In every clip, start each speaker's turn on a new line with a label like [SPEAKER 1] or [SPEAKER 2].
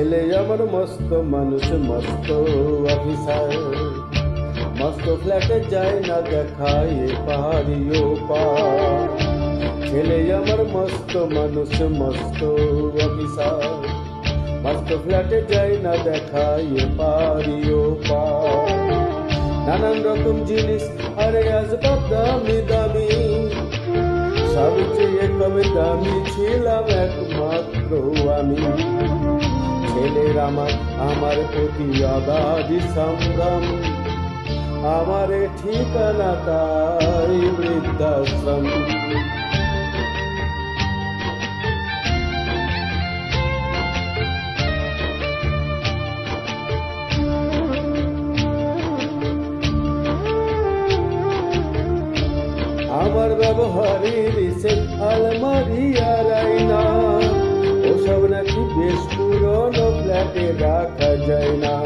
[SPEAKER 1] ছেলে আমার মস্ত মানুষ, মস্ত অফিসার, মস্ত ফ্ল্যাটে যায় না দেখায় পাহাড়ি পার। ছেলে আমার মস্ত মানুষ, মস্ত অফিসার, মস্ত ফ্ল্যাটে যায় না দেখায় পাহাড়ি পার। নানান রকম জিনিস আরে আসবাব দামি দামি, সবচেয়ে কম দামি ছিলাম একমাত্র আমি। ছেলের আমার প্রতি অগাধ সংগ্রাম, আমার ঠিকানা তাই বৃদ্ধাশ্রম। আমার ব্যবহারের সে আলমারি আর আয়না, ওসব নাকি বেশ পুরনো ফ্ল্যাটে রাখা যায় না।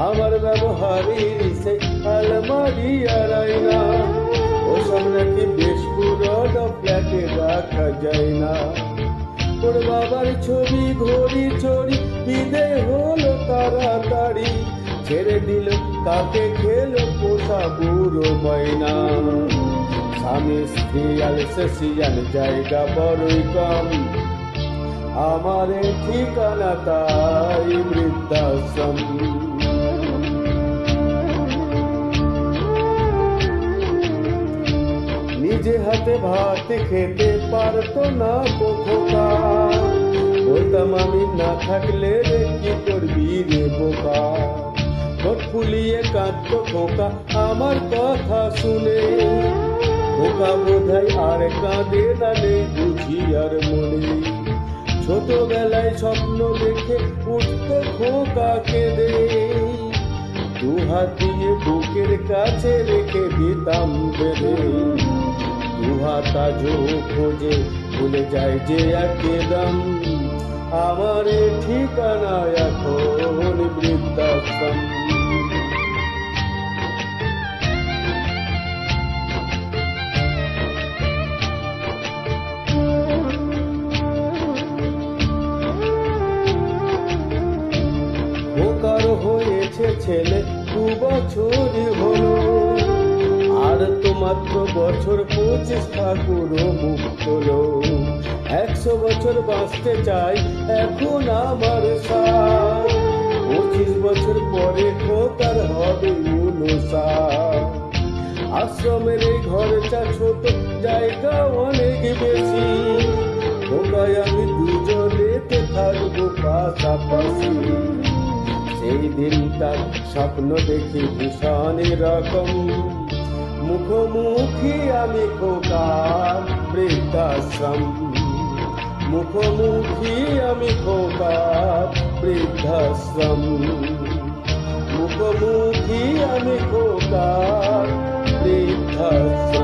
[SPEAKER 1] আমার ব্যবহারের সে আলমারি আর আয়না, ওসব নাকি বেশ পুরনো ফ্ল্যাটে রাখা যায় না। ওর বাবার ছবি ঘড়ি ছড়ি বিদায় হলো তাড়াতাড়ি, ছেড়ে দিল কাকে খেলো পোষা বুড়ো ময়না। স্বামী স্ত্রী আলসেসিয়ান জায়গা বড়ই কম, আমার ঠিকানা তাই বৃদ্ধাশ্রম। নিজে হাতে ভাত খেতে পারতো না খোকা, বলতাম আমি না থাকলে রে কি করবি রে বোকা। ঠোঁট ফুলিয়ে কাঁদতো খোকা আমার কথা শুনে, খোকা বোধহয় আর কাঁদে না নেই বুঝি আর মনে। ছোটবেলায় স্বপ্ন দেখে উঠতো খোকা কেঁদে, দু হাত দিয়ে বুকের কাছে রেখে দিতাম বেঁধে। দু হাত আজও খোঁজে ভুলে যায় যে একদম, আমার ঠিকানা এখন বৃদ্ধাশ্রম। খোকার হয়েছে ছেলে 2 বছর হলো, আর তো মাত্র বছর 25 ঠাকুর মুখ তোলো। 100 বছর বাঁচতে চাই এখন আমার সাথ, 25 বছর পরে খোকার হবে 59। আশ্রমের এই ঘরটা ছোট, জায়গা অনেক বেশি, খোকায় আমি দুজনেতে থাকবো পাশাপাশি। সেই দিনটার স্বপ্ন দেখি ভীষণ রকম, মুখোমুখি আমি খোকার বৃদ্ধাশ্রম। মুখোমুখি আমি খোকার বৃদ্ধাশ্রম। মুখোমুখি আমি খোকার বৃদ্ধাশ্রম।